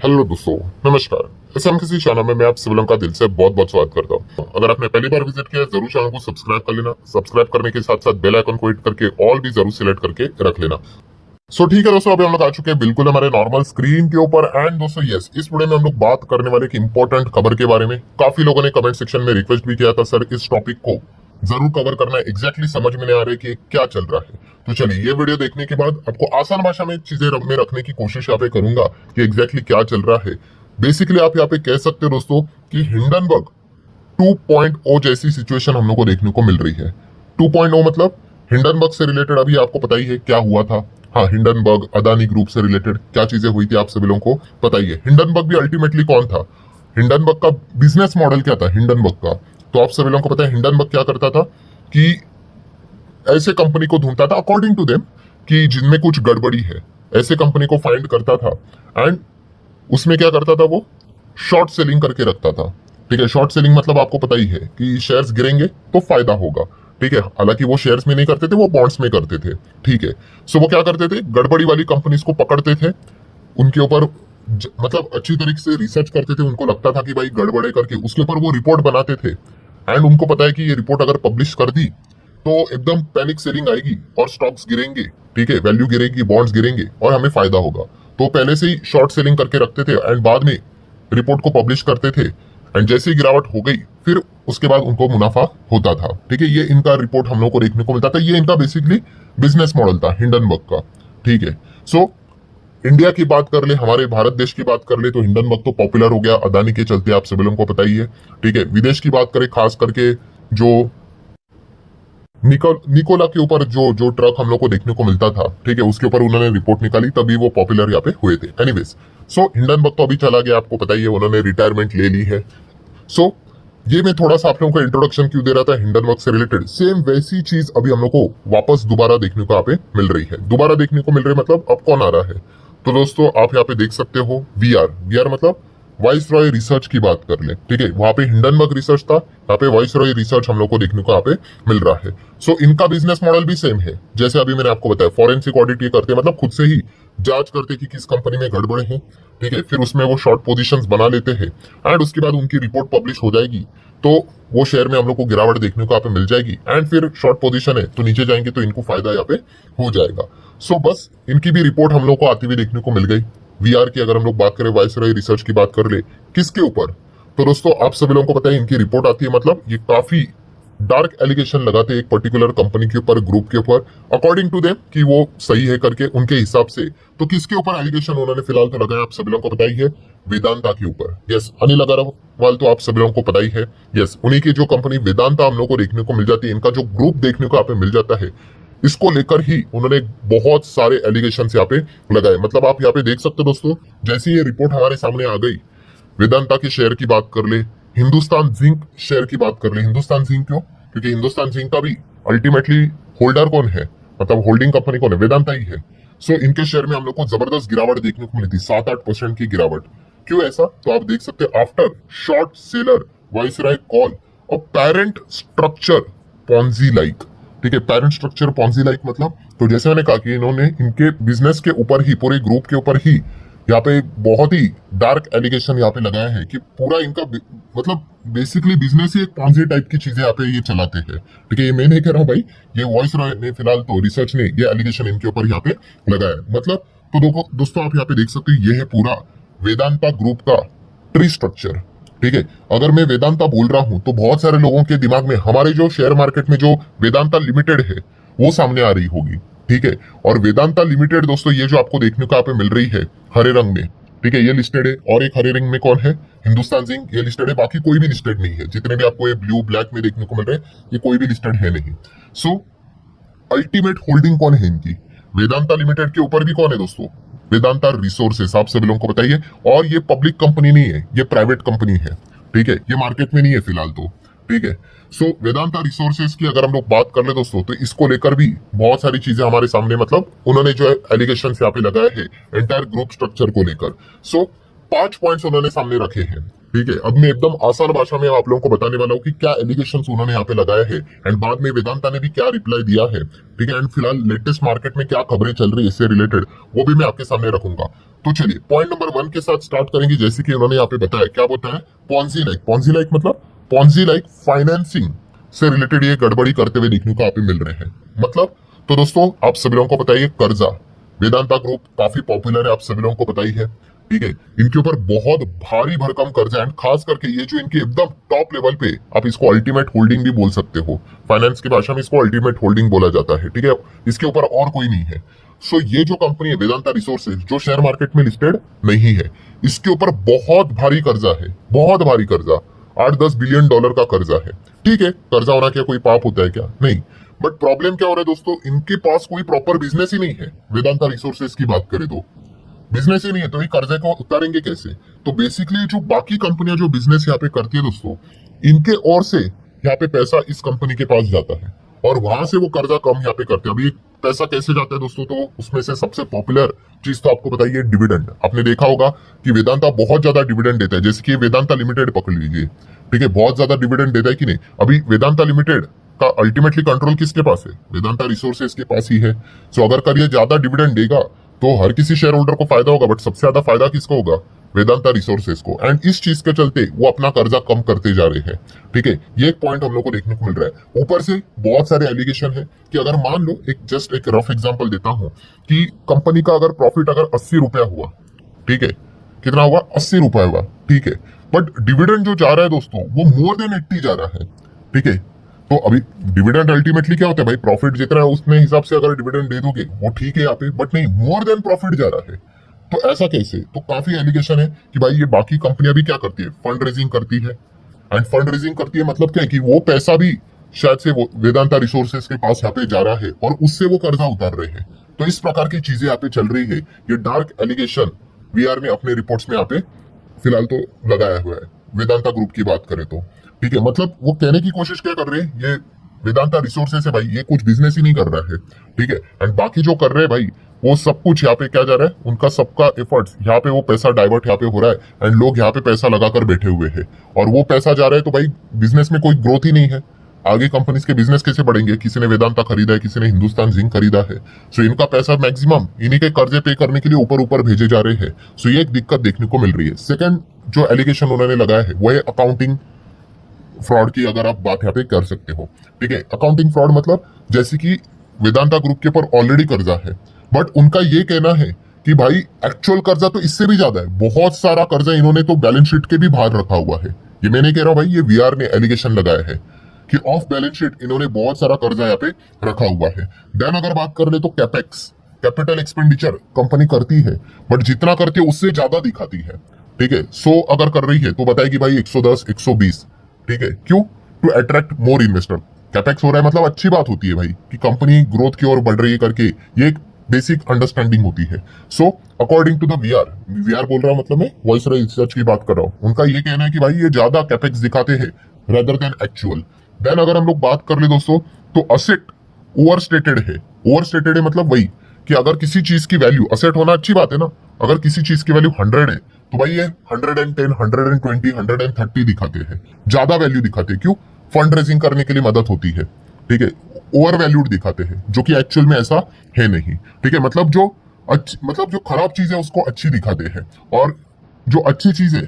Hello दोस्तों, नमस्कार। SMKC channel में मैं आप सभी लोगों का दिल से बहुत बहुत स्वागत करता हूँ। अगर आपने पहली बार विजिट किया है जरूर चैनल को सब्सक्राइब कर लेना। सब्सक्राइब करने के साथ साथ बेल आइकन को हिट करके ऑल भी जरूर सिलेक्ट करके रख लेना। ठीक है दोस्तों, अभी हम लोग आ चुके हैं बिल्कुल हमारे नॉर्मल स्क्रीन के ऊपर। एंड दोस्तों यस, इस वीडियो में हम लोग बात करने वाले एक इंपॉर्टेंट खबर के बारे में। काफी लोगों ने कमेंट सेक्शन में रिक्वेस्ट भी किया था, सर इस टॉपिक को जरूर कवर करना है। एग्जैक्टली समझ में नहीं आ रहा है कि क्या चल रहा है। तो चलिए, ये वीडियो देखने के बाद आपको आसान भाषा में चीजें में रखने की कोशिश यहाँ पे करूंगा कि एग्जैक्टली क्या चल रहा है। बेसिकली आप यहाँ पे कह सकते हो दोस्तों कि हिंडनबर्ग 2.0 जैसी सिचुएशन हम लोग को देखने को मिल रही है। 2.0 मतलब हिंडनबर्ग से रिलेटेड अभी आपको पता ही है क्या हुआ था। हाँ, हिंडनबर्ग अदानी ग्रुप से रिलेटेड क्या चीजें हुई थी आप सभी लोगों को पता ही है। हिंडनबर्ग भी अल्टीमेटली कौन था, हिंडनबर्ग का बिजनेस मॉडल क्या था हिंडनबर्ग का, तो आप सभी लोगों को पता है हिंडनबर्ग क्या करता था कि ऐसे कंपनी को ढूंढता था अकॉर्डिंग टू देम कि जिनमें कुछ गड़बड़ी है, ऐसे कंपनी को फाइंड करता था एंड उसमें क्या करता था, वो शॉर्ट सेलिंग करके रखता था। ठीक है, शॉर्ट सेलिंग मतलब आपको पता ही है कि शेयर्स गिरेंगे तो फायदा होगा। ठीक है, हालांकि वो शेयर्स में नहीं करते थे, वो बॉन्ड्स में करते थे। ठीक है, सो वो क्या करते थे, गड़बड़ी वाली कंपनीज को पकड़ते थे, उनके ऊपर मतलब अच्छी तरीके से रिसर्च करते थे। उनको लगता था कि भाई गड़बड़े करके उसके ऊपर वो रिपोर्ट बनाते थे एंड उनको पता है कि ये रिपोर्ट अगर पब्लिश कर दी तो एकदम पैनिक सेलिंग आएगी और स्टॉक्स गिरेंगे। ठीक है, वैल्यू गिरेगी, बॉन्ड्स गिरेंगे और हमें फायदा होगा। तो पहले से ही शॉर्ट सेलिंग करके रखते थे एंड बाद में रिपोर्ट को पब्लिश करते थे एंड जैसे ही गिरावट हो गई फिर उसके बाद उनको मुनाफा होता था। ठीक है, ये इनका रिपोर्ट हम लोग को देखने को मिलता था। ये इनका बेसिकली बिजनेस मॉडल था हिंडनबर्ग का। ठीक है, सो इंडिया की बात कर ले, हमारे भारत देश की बात कर ले तो हिंडनबर्ग तो पॉपुलर हो गया अदानी के चलते, आप सभी लोगों को पता ही है। ठीक है, विदेश की बात करें खास करके जो निकोला के ऊपर जो जो ट्रक हम लोग को देखने को मिलता था, ठीक है, उसके ऊपर उन्होंने रिपोर्ट निकाली तभी वो पॉपुलर यहाँ पे हुए थे। एनीवेज, सो हिंडनबर्ग तो अभी चला गया, आपको पता ही है, उन्होंने रिटायरमेंट ले ली है। सो ये मैं थोड़ा सा आप लोगों को इंट्रोडक्शन क्यों दे रहा था हिंडनबर्ग से रिलेटेड, सेम वैसी चीज अभी हम लोग को वापस दोबारा देखने को यहाँ पे मिल रही है। दोबारा देखने को मिल रही है मतलब अब कौन आ रहा है, तो दोस्तों आप यहाँ पे देख सकते हो वीआर मतलब वाइस रॉय रिसर्च की बात कर ले। ठीक है, वहां पे हिंडनबर्ग रिसर्च था, यहाँ पे वाइस रॉय रिसर्च हम लोग को देखने को यहाँ पे मिल रहा है। सो इनका बिजनेस मॉडल भी सेम है, जैसे अभी मैंने आपको बताया फॉरेंसिक ऑडिट ये करते हैं, मतलब खुद से ही जांच करते कि किस कंपनी में गड़बड़े हैं। ठीक है, फिर उसमें वो शॉर्ट पोजीशंस बना लेते हैं एंड उसके बाद उनकी रिपोर्ट पब्लिश हो जाएगी तो वो शेयर में हम लोग को गिरावट देखने को यहाँ पे मिल जाएगी एंड फिर शॉर्ट पोजीशन है तो नीचे जाएंगे तो इनको फायदा यहाँ पे हो जाएगा। सो बस इनकी भी रिपोर्ट हम लोग को आती हुई देखने को मिल गई। वीआर की अगर हम लोग बात करें, वाइसरॉय रिसर्च की बात कर ले, किसके ऊपर, तो दोस्तों आप सभी लोगों को पता है इनकी रिपोर्ट आती है, मतलब ये काफी डार्क एलिगेशन लगाते हैं एक पर्टिकुलर कंपनी के ऊपर, ग्रुप के ऊपर, अकॉर्डिंग टू देम कि वो सही है करके उनके हिसाब से। तो किसके ऊपर एलिगेशन उन्होंने फिलहाल तो लगाया आप सभी लोगों को पता ही है, वेदांता के ऊपर। यस, अनिल अग्रवाल तो आप सभी लोगों को पता ही है। यस, उन्हीं की जो कंपनी वेदांता हम लोग को देखने को मिल जाती है, इनका जो ग्रुप देखने को यहाँ पे मिल जाता है, इसको लेकर ही उन्होंने बहुत सारे एलिगेशन यहाँ पे लगाए। मतलब आप यहाँ पे देख सकते हो दोस्तों, जैसे ये रिपोर्ट हमारे सामने आ गई, वेदांता के शेयर की बात कर ले, हिंदुस्तान जिंक शेयर की बात कर ले। हिंदुस्तान जिंक क्यों, क्योंकि हिंदुस्तान जिंक का भी अल्टीमेटली होल्डर कौन है, मतलब होल्डिंग कंपनी कौन है, वेदांता ही है। सो इनके शेयर में हम लोग को जबरदस्त गिरावट देखने को मिली थी, 7-8% की गिरावट। क्यों ऐसा, तो आप देख सकते हैं after short seller viceroy call और पेरेंट स्ट्रक्चर पॉन्जी लाइक। ठीक है, पेरेंट स्ट्रक्चर पॉन्जी लाइक मतलब, तो जैसे मैंने कहा कि इन्होंने इनके बिजनेस के ऊपर ही, पूरे ग्रुप के ऊपर ही यहाँ पे बहुत ही डार्क एलिगेशन यहाँ पे लगाया है कि पूरा इनका मतलब बेसिकली बिजनेस ही एक पॉन्जी टाइप की चीजें यहाँ पे ये चलाते हैं। ठीक है, ये मैं नहीं कह रहा हूँ भाई, ये वॉइस रॉय ने फिलहाल तो रिसर्च ने ये एलिगेशन इनके ऊपर यहाँ पे लगाया है। मतलब तो दोस्तों आप यहाँ पे देख सकते हो, ये है पूरा वेदांता ग्रुप का ट्री स्ट्रक्चर। ठीक है, अगर मैं वेदांता बोल रहा हूं तो बहुत सारे लोगों के दिमाग में हमारे जो शेयर मार्केट में जो वेदांता लिमिटेड है वो सामने आ रही होगी। ठीक है, और वेदांता लिमिटेड दोस्तों ये जो आपको देखने को यहाँ पे मिल रही है हरे रंग में, ठीक है, ये लिस्टेड है। और एक हरे रंग में कौन है, हिंदुस्तान जिंक, ये लिस्टेड है। बाकी कोई भी लिस्टेड नहीं है, जितने भी आपको ये ब्लू ब्लैक में देखने को मिल रहे हैं ये कोई भी लिस्टेड है नहीं। सो अल्टीमेट होल्डिंग कौन है इनकी, वेदांता लिमिटेड के ऊपर भी कौन है दोस्तों, वेदांता रिसोर्सेस, आप सभी लोगों को बताइए। और ये पब्लिक कंपनी नहीं है, ये प्राइवेट कंपनी है। ठीक है, ये मार्केट में नहीं है फिलहाल तो। ठीक है, सो वेदांता रिसोर्सेज की अगर हम लोग बात कर ले दोस्तों तो इसको लेकर भी बहुत सारी चीजें हमारे सामने, मतलब उन्होंने जो एलिगेशन यहाँ पे लगाए हैं एंटायर ग्रुप स्ट्रक्चर को लेकर। सो 5 पॉइंट्स उन्होंने सामने रखे हैं। ठीक है, अब मैं एकदम आसान भाषा में आप लोगों को बताने वाला हूँ कि क्या एलिगेशंस उन्होंने यहाँ पे लगाए हैं एंड बाद में वेदांता ने भी क्या रिप्लाई दिया है। ठीक है, एंड फिलहाल लेटेस्ट मार्केट में क्या खबरें चल रही है इससे रिलेटेड, वो भी मैं आपके सामने रखूंगा। तो चलिए पॉइंट नंबर 1 के साथ स्टार्ट करेंगे। जैसे कि उन्होंने यहाँ पे बताया, क्या बताया, पॉन्जी लाइक मतलब पॉन्जी लाइक फाइनेंसिंग से रिलेटेड ये गड़बड़ी करते हुए देखने को यहाँ पे मिल रहे हैं। मतलब तो दोस्तों आप सभी लोगों को पता है कर्जा, वेदांता ग्रुप काफी पॉपुलर है, आप सभी लोगों को पता ही है। ठीक है, इनके ऊपर बहुत भारी भरकम कर्जा है, खास करके ये जो इनके एकदम टॉप लेवल पे, आप इसको अल्टीमेट होल्डिंग भी बोल सकते हो, फाइनेंस की भाषा में इसको अल्टीमेट होल्डिंग बोला जाता है। ठीक है, इसके ऊपर और कोई नहीं है। सो ये जो कंपनी है वेदांता रिसोर्सेज, जो शेयर मार्केट में लिस्टेड नहीं है, इसके ऊपर बहुत भारी कर्जा है, बहुत भारी कर्जा, 8-10 बिलियन डॉलर का कर्जा है। ठीक है, कर्जा होना क्या कोई पाप होता है क्या? नहीं। बट प्रॉब्लम क्या हो रहा है दोस्तों, इनके पास कोई प्रॉपर बिजनेस ही नहीं है। वेदांता रिसोर्सेज की बात करें तो बिजनेस ही नहीं है, तो ये कर्जे को उतारेंगे कैसे? तो बेसिकली जो बाकी कंपनियां जो बिजनेस यहाँ पे करती है दोस्तों, इनके ओर से यहाँ पे पैसा इस कंपनी के पास जाता है और वहां से वो कर्जा कम यहाँ पे करते हैं। अभी पैसा कैसे जाता है दोस्तों, तो उसमें से सबसे पॉपुलर चीज तो आपको बताइए डिविडेंड। आपने देखा होगा कि वेदांता बहुत ज्यादा डिविडेंड देता है, जैसे कि वेदांता लिमिटेड पकड़ लीजिए। ठीक है, बहुत ज्यादा डिविडेंड देता है कि नहीं? अभी वेदांता लिमिटेड का अल्टीमेटली कंट्रोल किसके पास है? वेदांता रिसोर्सेज के पास ही है। सो अगर कर ये ज्यादा डिविडेंड देगा तो हर किसी शेयर होल्डर को फायदा होगा, बट सबसे ज्यादा फायदा किसको होगा? वेदांता रिसोर्सेज को। एंड इस चीज के चलते वो अपना कर्जा कम करते जा रहे हैं। ठीक है, ये एक पॉइंट हम लोग को देखने को मिल रहा है। ऊपर से बहुत सारे एलिगेशन है कि अगर मान लो, एक रफ एग्जांपल देता हूं कि कंपनी का अगर प्रॉफिट अगर 80 रुपया हुआ, ठीक है, कितना हुआ? 80 रुपया हुआ। ठीक है, बट डिविडेंड जो जा रहा है दोस्तों वो मोर देन 80 जा रहा है। ठीक है, तो अभी डिविडेंड अल्टीमेटली क्या होता है भाई, प्रॉफिट जितना है उसने हिसाब से अगर डिविडेंड दे दोगे वो ठीक है यहाँ पे, बट नहीं, मोर देन प्रॉफिट जा रहा है। तो ऐसा कैसे? तो काफी एलिगेशन है कि भाई ये बाकी कंपनियां भी क्या करती है, फंड रेजिंग करती है। एंड फंड रेजिंग करती है मतलब क्या है कि वो पैसा भी शायद से वो वेदांता रिसोर्सेज के पास यहाँ पे जा रहा है और उससे वो कर्जा उतार रहे हैं। तो इस प्रकार की चीजें यहाँ पे चल रही है। ये डार्क एलिगेशन वीआर ने अपने रिपोर्ट्स में यहाँ पे फिलहाल तो लगाया हुआ है, वेदांता ग्रुप की बात करें तो। ठीक है, मतलब वो कहने की कोशिश क्या कर रहे हैं, ये वेदांता रिसोर्सेज है भाई, ये कुछ बिजनेस ही नहीं कर रहा है। ठीक है, एंड बाकी जो कर रहे हैं भाई वो सब कुछ यहाँ पे क्या जा रहा है, उनका सबका एफर्ट्स यहाँ पे वो पैसा डाइवर्ट यहाँ पे हो रहा है एंड लोग यहाँ पे पैसा लगाकर बैठे हुए हैं और वो पैसा जा रहा है। तो भाई बिजनेस में कोई ग्रोथ ही नहीं है, आगे कंपनीज के बिजनेस कैसे बढ़ेंगे? किसी ने वेदांता खरीदा है, किसी ने हिंदुस्तान जिंक खरीदा है। सो इनका पैसा मैक्सिमम इन्हीं के कर्जे पे करने के लिए ऊपर ऊपर भेजे जा रहे हैं। सो ये एक दिक्कत देखने को मिल रही है। सेकंड जो एलिगेशन उन्होंने लगाया है वो है अकाउंटिंग फ्रॉड की, अगर आप बात यहाँ पे कर सकते हो। ठीक है, अकाउंटिंग फ्रॉड मतलब जैसे कि वेदांता ग्रुप के ऊपर ऑलरेडी कर्जा है, बट उनका ये कहना है कि भाई एक्चुअल कर्जा तो इससे भी ज्यादा है, बहुत सारा कर्जा इन्होंने तो बैलेंस शीट के भी बाहर रखा हुआ है। ये मैं नहीं कह रहा हूं भाई, ये वीआर ने एलिगेशन लगाया है कि ऑफ बैलेंस शीट इन्होंने बहुत सारा कर्जा यहाँ पे रखा हुआ है। देन अगर बात कर ले तो कैपेक्स, कैपिटल एक्सपेंडिचर कंपनी करती है, बट जितना करती है उससे ज्यादा दिखाती है। ठीक है, 100 अगर कर रही है तो बताएगी भाई 110, 120। ठीक है, क्यों? To attract more investor. Capex हो रहा है मतलब अच्छी बात होती है भाई कि कंपनी ग्रोथ की ओर बढ़ रही है करके, ये एक बेसिक अंडरस्टैंडिंग होती है। So according to the VR बोल रहा हूं, मतलब मैं वॉइस रिसर्च की बात कर रहा हूं, उनका ये कहना है कि भाई ये ज्यादा कैपेक्स दिखाते हैं रेदर देन एक्चुअल। देन अगर हम लोग बात कर ले दोस्तों तो असेट ओवरस्टेटेड है। ओवरस्टेटेड है मतलब वही कि अगर किसी चीज की वैल्यू, असेट होना अच्छी बात है ना, अगर किसी चीज की वैल्यू 100 है तो भाई ये 110, 120, 130 दिखाते हैं, ज्यादा वैल्यू दिखाते हैं। क्यों? फंड रेजिंग करने के लिए मदद होती है। ठीक है, ओवर वैल्यूड दिखाते हैं, जो कि एक्चुअल में ऐसा है नहीं। ठीक है, मतलब जो खराब चीज है उसको अच्छी दिखाते हैं और जो अच्छी चीज है,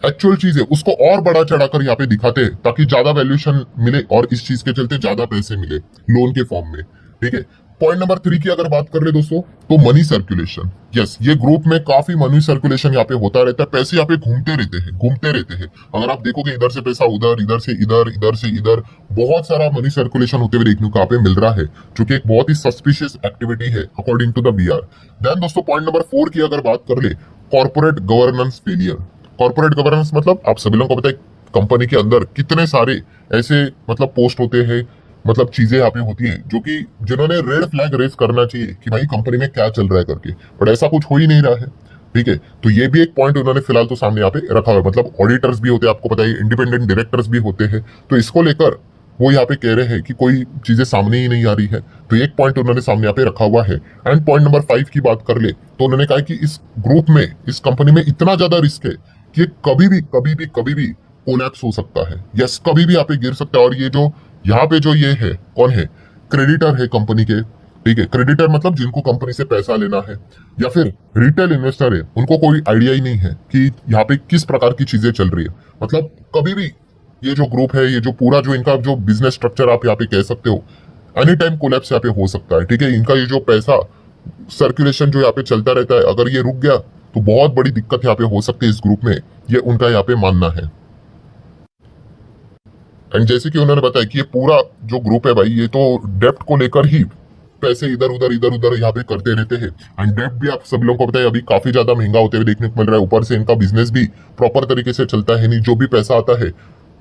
एक्चुअल चीज है, उसको और बड़ा चढ़ाकर यहाँ पे दिखाते हैं ताकि ज्यादा वैल्यूएशन मिले और इस चीज के चलते ज्यादा पैसे मिले लोन के फॉर्म में। ठीक है, पॉइंट नंबर 3 की अगर बात कर ले दोस्तों तो मनी सर्कुलेशन। यस, ये ग्रुप में काफी मनी सर्कुलेशन यहाँ पे होता रहता है, पैसे यहाँ पे घूमते रहते हैं। अगर आप देखोगे इधर से पैसा उधर, इधर से इधर, इधर से इधर, बहुत सारा मनी सर्कुलेशन होते हुए देखने को यहाँ पे मिल रहा है, जो कि एक बहुत ही सस्पिशियस एक्टिविटी है according to the VR. Then दोस्तों पॉइंट नंबर 4 की अगर बात कर ले, corporate governance failure. Corporate governance मतलब आप सभी लोगों को पता है कंपनी के अंदर कितने सारे ऐसे मतलब पोस्ट होते हैं, मतलब चीजें यहाँ पे होती हैं जो कि जिन्होंने रेड फ्लैग रेस करना चाहिए कि भाई कंपनी में क्या चल रहा है करके, बट ऐसा कुछ हो ही नहीं रहा है। ठीक है, तो ये भी एक पॉइंट उन्होंने फिलहाल तो सामने यहाँ पे रखा हुआ है। मतलब ऑडिटर्स भी होते हैं, आपको पता है, इंडिपेंडेंट डायरेक्टर्स भी होते हैं, तो इसको लेकर वो यहाँ पे कह रहे हैं कि कोई चीजें सामने ही नहीं आ रही है। तो एक पॉइंट उन्होंने सामने यहाँ पे रखा हुआ है। एंड पॉइंट नंबर 5 की बात कर ले तो उन्होंने कहा कि इस ग्रुप में, इस कंपनी में इतना ज्यादा रिस्क है कि कभी भी कोलैप्स हो सकता है। यस, कभी भी यहाँ पे गिर सकता है। और ये जो यहाँ पे जो ये है, कौन है? क्रेडिटर है कंपनी के, ठीक है। क्रेडिटर मतलब जिनको कंपनी से पैसा लेना है, या फिर रिटेल इन्वेस्टर है, उनको कोई आइडिया ही नहीं है कि यहाँ पे किस प्रकार की चीजें चल रही है। मतलब कभी भी ये जो ग्रुप है, ये जो पूरा जो इनका जो बिजनेस स्ट्रक्चर आप यहाँ पे कह सकते हो, एनी टाइम कोलैप्स यहाँ पे हो सकता है, ठीक है। इनका ये जो पैसा सर्कुलेशन जो यहाँ पे चलता रहता है, अगर ये रुक गया तो बहुत बड़ी दिक्कत यहाँ पे हो सकती है इस ग्रुप में, ये उनका यहाँ पे मानना है। एंड जैसे कि उन्होंने बताया कि ये पूरा जो ग्रुप है भाई, ये तो डेप्ट को लेकर ही पैसे इधर उधर यहाँ पे करते रहते हैं। एंड डेप्ट भी आप सभी लोगों को पता है अभी काफी ज्यादा महंगा होते हुए देखने को मिल रहा है। ऊपर से इनका बिजनेस भी प्रॉपर तरीके से चलता है नहीं, जो भी पैसा आता है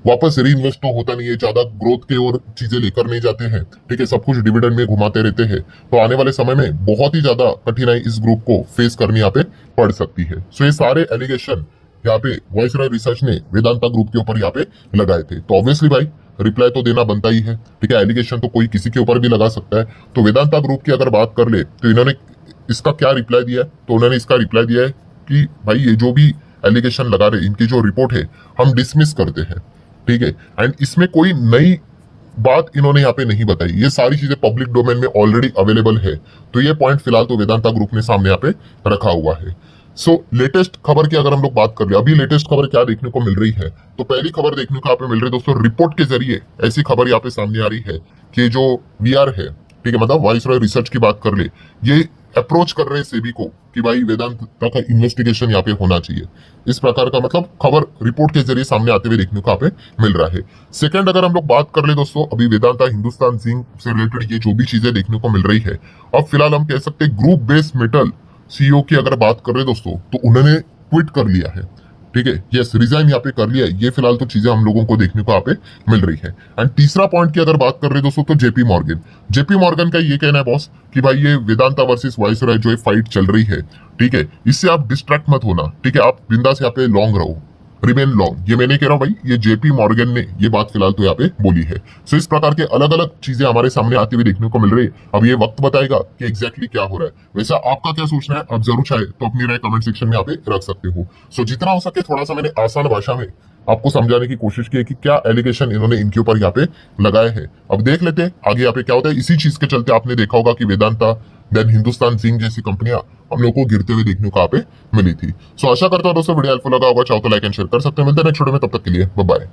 वापस री इन्वेस्ट तो होता नहीं है, ज्यादा ग्रोथ के और चीजें लेकर नहीं जाते हैं, ठीक है। सब कुछ डिविडेंड में घुमाते रहते हैं। तो आने वाले समय में बहुत ही ज्यादा कठिनाई इस ग्रुप को फेस करनी यहाँ पे पड़ सकती है। सो ये सारे एलिगेशन यहाँ पे वाइसरॉय रिसर्च ने वेदांता ग्रुप के ऊपर यहाँ पे लगाए थे। तो ऑब्वियसली भाई रिप्लाई तो देना बनता ही है, ठीक है। एलिगेशन तो कोई किसी के ऊपर भी लगा सकता है। तो वेदांता ग्रुप की अगर बात कर ले तो इन्होंने इसका क्या रिप्लाई दिया है? तो उन्होंने इसका रिप्लाई दिया है कि भाई ये जो भी एलिगेशन लगा रहे, इनकी जो रिपोर्ट है हम डिसमिस करते हैं, ठीक है। एंड इसमें कोई नई बात इन्होंने यहाँ पे नहीं बताई, ये सारी चीजें पब्लिक डोमेन में ऑलरेडी अवेलेबल है। तो ये पॉइंट फिलहाल तो वेदांता ग्रुप ने सामने यहाँ पे रखा हुआ है। सो लेटेस्ट खबर की अगर हम लोग बात कर ले, अभी लेटेस्ट खबर क्या देखने को मिल रही है, तो पहली खबर देखने को यहाँ पे मिल रही है दोस्तों, रिपोर्ट के जरिए ऐसी खबर यहाँ पे सामने आ रही है कि जो वीआर है, ठीक है, मतलब वाइसरॉय रिसर्च की बात कर ले, ये अप्रोच कर रहे हैं सेबी को कि भाई वेदांता का इन्वेस्टिगेशन यहाँ पे होना चाहिए। इस प्रकार का मतलब खबर रिपोर्ट के जरिए सामने आते हुए देखने को यहाँ पे मिल रहा है। सेकंड अगर हम लोग बात कर ले दोस्तों, अभी वेदांता हिंदुस्तान जिंक से रिलेटेड ये जो भी चीजें देखने को मिल रही है, अब फिलहाल हम कह सकते हैं ग्रुप बेस्ड मेटल सीईओ की अगर बात कर रहे दोस्तों, तो उन्होंने ट्वीट कर लिया है, ठीक है। यस, रिजाइन यहाँ पे कर लिया है। ये फिलहाल तो चीजें हम लोगों को देखने को यहाँ पे मिल रही है। एंड तीसरा पॉइंट की अगर बात कर रहे दोस्तों, तो जेपी मॉर्गन का ये कहना है बॉस कि भाई ये वेदांता वर्सेस वाइसरॉय जो फाइट चल रही है, ठीक है, इससे आप डिस्ट्रैक्ट मत होना, ठीक है। आप बिंदास यहाँ पे लॉन्ग रहो, रिमेन लॉन्ग। ये मैं नहीं कह रहा हूं भाई, ये जेपी मॉर्गन ने ये बात फिलहाल तो यहाँ पे बोली है। सो इस प्रकार के अलग अलग चीजें हमारे सामने आती हुई देखने को मिल रही है। अब ये वक्त बताएगा कि एग्जैक्टली क्या हो रहा है। वैसा आपका क्या सोचना है, आप जरूर चाहे तो अपनी राय कमेंट सेक्शन में यहाँ पे रख सकते हो। सो जितना हो सके थोड़ा सा मैंने आसान भाषा में आपको समझाने की कोशिश की है कि क्या एलिगेशन इन्होंने इनके ऊपर यहाँ पे लगाए हैं। अब देख लेते हैं आगे यहाँ पे क्या होता है। इसी चीज के चलते आपने देखा होगा कि वेदांता देन हिंदुस्तान जिंक जैसी कंपनियां हम लोग को गिरते हुए देखने को यहाँ पे मिली थी। सो आशा करता हूं दोस्तों वीडियो हेल्पफुल लगा होगा। चाहो तो लाइक एंड शेयर कर सकते हैं। मिलते हैं नेक्स्ट वीडियो में, तब तक के लिए बाय बाय।